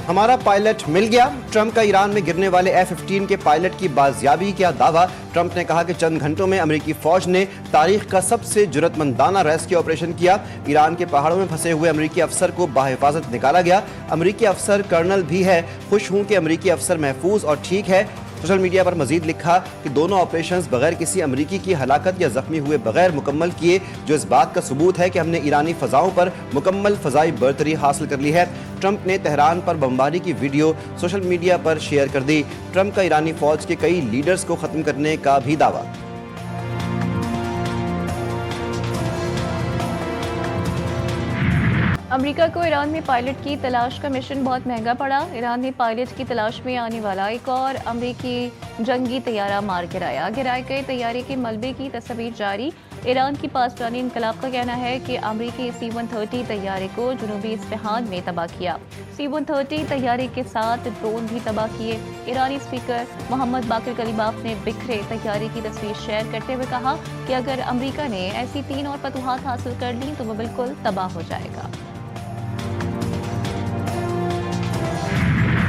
हमारा पायलट मिल गया। ट्रंप का ईरान में गिरने वाले F-15 के पायलट की बाजियाबी का दावा। ट्रंप ने कहा कि चंद घंटों में अमेरिकी फौज ने तारीख का सबसे जुर्रतमंदाना रेस्क्यू ऑपरेशन किया। ईरान के पहाड़ों में फंसे हुए अमेरिकी अफसर को बाहिफाजत निकाला गया। अमेरिकी अफसर कर्नल भी है। खुश हूं कि अमेरिकी अफसर महफूज और ठीक है। सोशल मीडिया पर मजीद लिखा कि दोनों ऑपरेशंस बगैर किसी अमरीकी की हलाकत या जख्मी हुए बगैर मुकम्मल किए, जो इस बात का सबूत है कि हमने ईरानी फ़ज़ाओं पर मुकम्मल फ़ज़ाई बर्तरी हासिल कर ली है। ट्रंप ने तेहरान पर बमबारी की वीडियो सोशल मीडिया पर शेयर कर दी। ट्रंप का ईरानी फ़ौज के कई लीडर्स को ख़त्म करने का भी दावा। अमेरिका को ईरान में पायलट की तलाश का मिशन बहुत महंगा पड़ा। ईरान ने पायलट की तलाश में आने वाला एक और अमेरिकी जंगी तैयारा मार गिराया। गिराए गए तैयारे के मलबे की तस्वीर जारी। ईरान की पासदानी इनकलाब का कहना है कि अमेरिकी C-130 तैयारे को जुनूबी इस्फहान में तबाह किया। C-130 तैयारे के साथ ड्रोन भी तबाह किए। ईरानी स्पीकर मोहम्मद बाकिर कलीबाफ ने बिखरे तैयारे की तस्वीर शेयर करते हुए कहा कि अगर अमेरिका ने ऐसी 3 और फतूहात हासिल कर ली तो वो बिल्कुल तबाह हो जाएगा।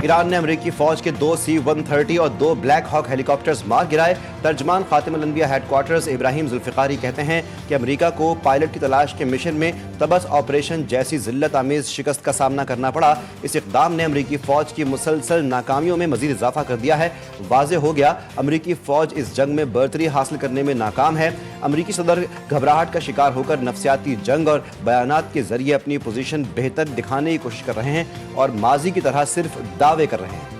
ईरान ने अमेरिकी फौज के 2 C-130 और 2 ब्लैक हॉक हेलीकॉप्टर्स मार गिराए। तर्जमान खातिम अल अंबिया हेडक्वार्टर्स इब्राहिम जुल्फ़िकारी कहते हैं कि अमेरिका को पायलट की तलाश के मिशन में तबस ऑपरेशन जैसी जिल्लत आमेज शिकस्त का सामना करना पड़ा। इस इक़दाम ने अमेरिकी फौज की मुसलसल नाकामियों में मजीद इजाफा कर दिया है। वाज़ेह हो गया, अमेरिकी फौज इस जंग में बर्तरी हासिल करने में नाकाम है। अमेरिकी सदर घबराहट का शिकार होकर नफसियाती जंग और बयानात के जरिए अपनी पोजीशन बेहतर दिखाने की कोशिश कर रहे हैं और माजी की तरह सिर्फ दावे कर रहे हैं।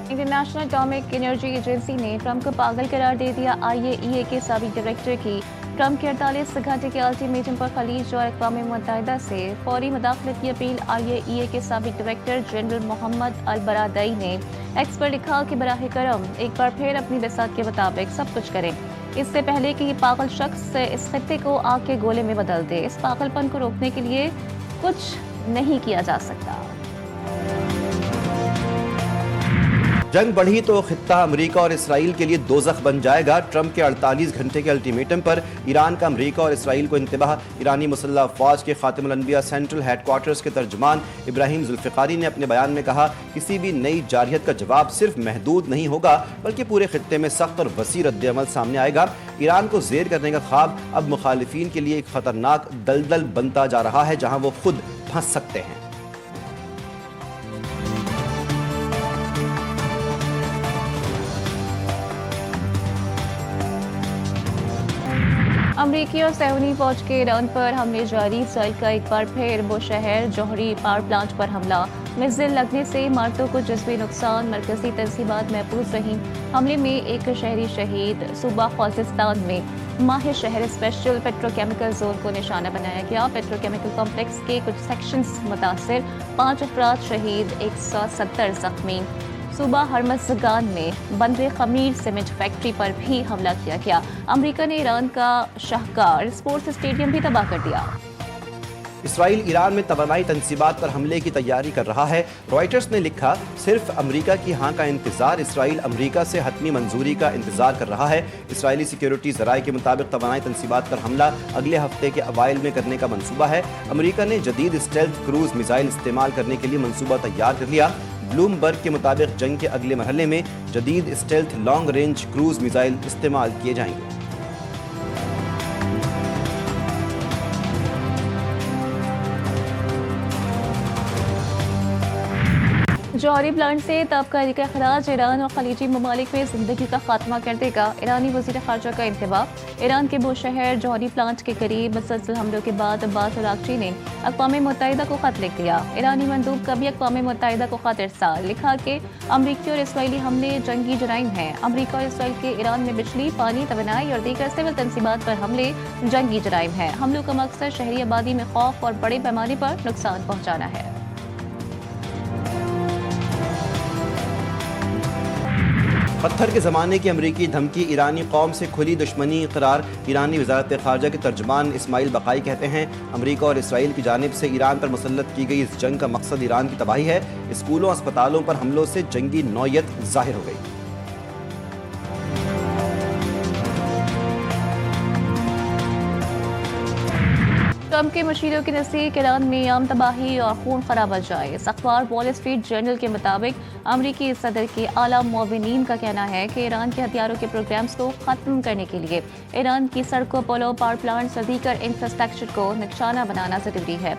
इंटरनेशनल एटॉमिक एनर्जी एजेंसी ने ट्रंप को पागल करार दे दिया। IAEA के साबिक डायरेक्टर की ट्रंप के 48 घंटे के अल्टीमेटम पर खलीज और अक़वाम मुत्तहिदा से फौरी मुदाखलत की अपील। IAEA के साबिक डायरेक्टर जनरल मोहम्मद अल बरादई ने एक्स पर लिखा कि बराह करम एक बार फिर अपनी वसात के मुताबिक सब कुछ करें, इससे पहले कि ये पागल शख्स इस खत्ते को आग के गोले में बदल दे। इस पागलपन को रोकने के लिए कुछ नहीं किया जा सकता। जंग बढ़ी तो खित्ता अमेरिका और इसराइल के लिए दोज़ख बन जाएगा। ट्रंप के 48 घंटे के अल्टीमेटम पर ईरान का अमेरिका और इसराइल को इंतबाह। ईरानी मुसल्लह अफ़वाज के खातिम अल अंबिया सेंट्रल हेडक्वार्टर्स के तर्जुमान इब्राहिम जुल्फ़िकारी ने अपने बयान में कहा, किसी भी नई जारहियत का जवाब सिर्फ महदूद नहीं होगा बल्कि पूरे खित्ते में सख्त और वसी रद्द-ए-अमल सामने आएगा। ईरान को ज़ेर करने का ख्वाब अब मुखालिफिन के लिए एक ख़तरनाक दलदल बनता जा रहा है जहाँ वो खुद फंस सकते हैं। अमरीकी और सैनी फौज के ईरान पर हमले जारी। इसराइल का एक बार फिर बुशहर जौहरी पावर प्लांट पर हमला। मिसाइल लगने से इमारतों को जज़्वी नुकसान, मरकजी तंसीबात महफूज रहीं। हमले में एक शहरी शहीद। सूबा ख़ुज़िस्तान में माह शहर स्पेशल पेट्रोकेमिकल जोन को निशाना बनाया गया। पेट्रोकेमिकल कॉम्प्लेक्स के कुछ सेक्शंस मुतासर, 5 अफराद शहीद, 170 जख्मी। सूबा हरमज़गान में बंदरे खमीर सीमेंट फैक्ट्री पर भी हमला किया गया। अमेरिका ने ईरान का शाहकार स्पोर्ट्स स्टेडियम भी तबाह कर दिया। इसराइल ईरान में तवानाई तंसीबात पर हमले की तैयारी कर रहा है। रॉयटर्स ने लिखा, सिर्फ अमेरिका की हाँ का इंतजार, इसराइल अमेरिका से हतमी मंजूरी का इंतजार कर रहा है। इसराइली सिक्योरिटी ज़राए के मुताबिक तवानाई तंसीबात पर हमला अगले हफ्ते के अवाइल में करने का मंसूबा है। अमेरिका ने जदीद स्टेल्थ क्रूज मिसाइल इस्तेमाल करने के लिए मंसूबा तैयार कर लिया। ब्लूमबर्ग के मुताबिक जंग के अगले मरहले में जदीद stealth long range cruise missile इस्तेमाल किए जाएंगे। जौहरी प्लांट से ताबकारी का खराज ईरान और खलीजी ममालिक में जिंदगी का खात्मा कर देगा। ईरानी वज़ीर ख़ारजा का इंतबाह। ईरान के बुशहर जौहरी प्लांट के करीब मुसलसल हमलों के बाद अब्बास अराग़ची ने अक़वाम मुत्तहिदा को ख़त लिख दिया। ईरानी मंदूब का भी अक़वाम मुत्तहिदा को ख़त इरसाल। लिखा कि अमरीकी और इसराइली हमले जंगी जराइम हैं। अमरीका और इसराइल के ईरान में बिजली, पानी, तवानाई और दीगर सिविल तंसीबात पर हमले जंगी जराइम हैं। हमलों का मकसद शहरी आबादी में खौफ और बड़े पैमाने पर नुकसान पहुँचाना है। पत्थर के ज़माने की अमरीकी धमकी, ईरानी कौम से खुली दुश्मनी करार। ईरानी वज़ारत ख़ारजा के तर्जुमान इस्माइल बक़ाई कहते हैं, अमरीका और इसराइल की जानिब से ईरान पर मुसल्लत की गई इस जंग का मकसद ईरान की तबाही है। स्कूलों, अस्पतालों पर हमलों से जंगी नौयत ज़ाहिर हो गई। ट्रंप के मशीरों के नज़दीक ईरान में आम तबाही और खून खराबा जाए। इस अखबार वॉल स्ट्रीट जर्नल के मुताबिक अमरीकी सदर के आला मोमिनीन का कहना है कि ईरान के हथियारों के प्रोग्राम्स को ख़त्म करने के लिए ईरान की सड़कों, पुलों, पावर प्लांट्स और दीगर इंफ्रास्ट्रक्चर को निशाना बनाना ज़रूरी है।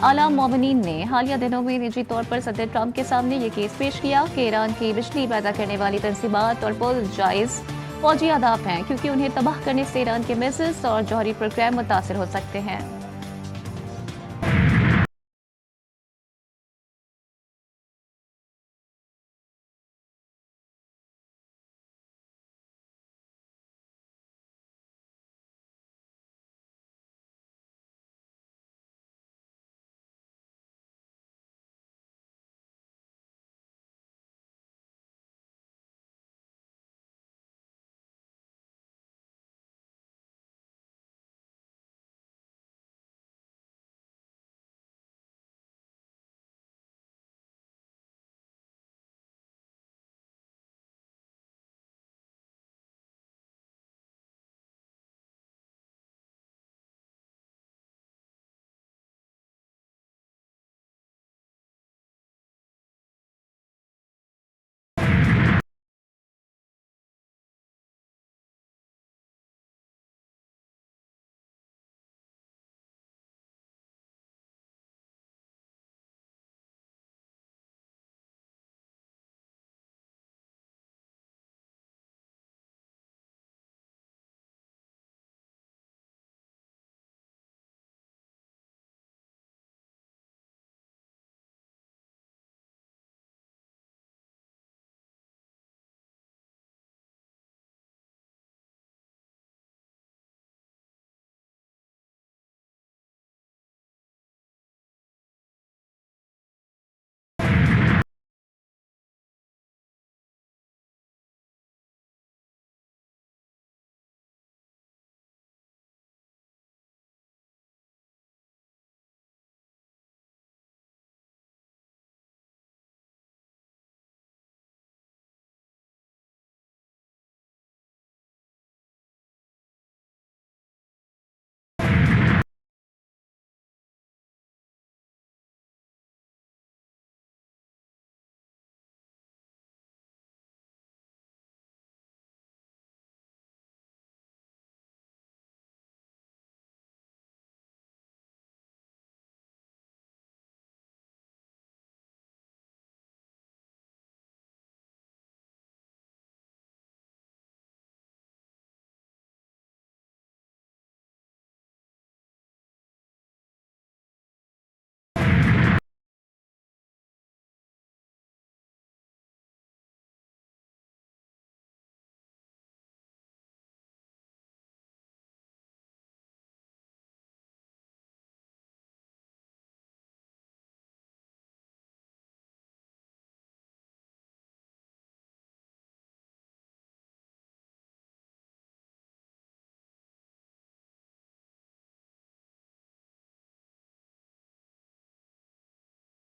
आला मोमिनीन ने हालिया दिनों में निजी तौर पर सदर ट्रंप के सामने ये केस पेश किया कि ईरान की बिजली पैदा करने वाली तंजीमात और पुल जायज़ फौजी अहदाफ हैं, क्योंकि उन्हें तबाह करने से ईरान के मिसाइल्स और जौहरी प्रोग्राम मुतासर हो सकते हैं।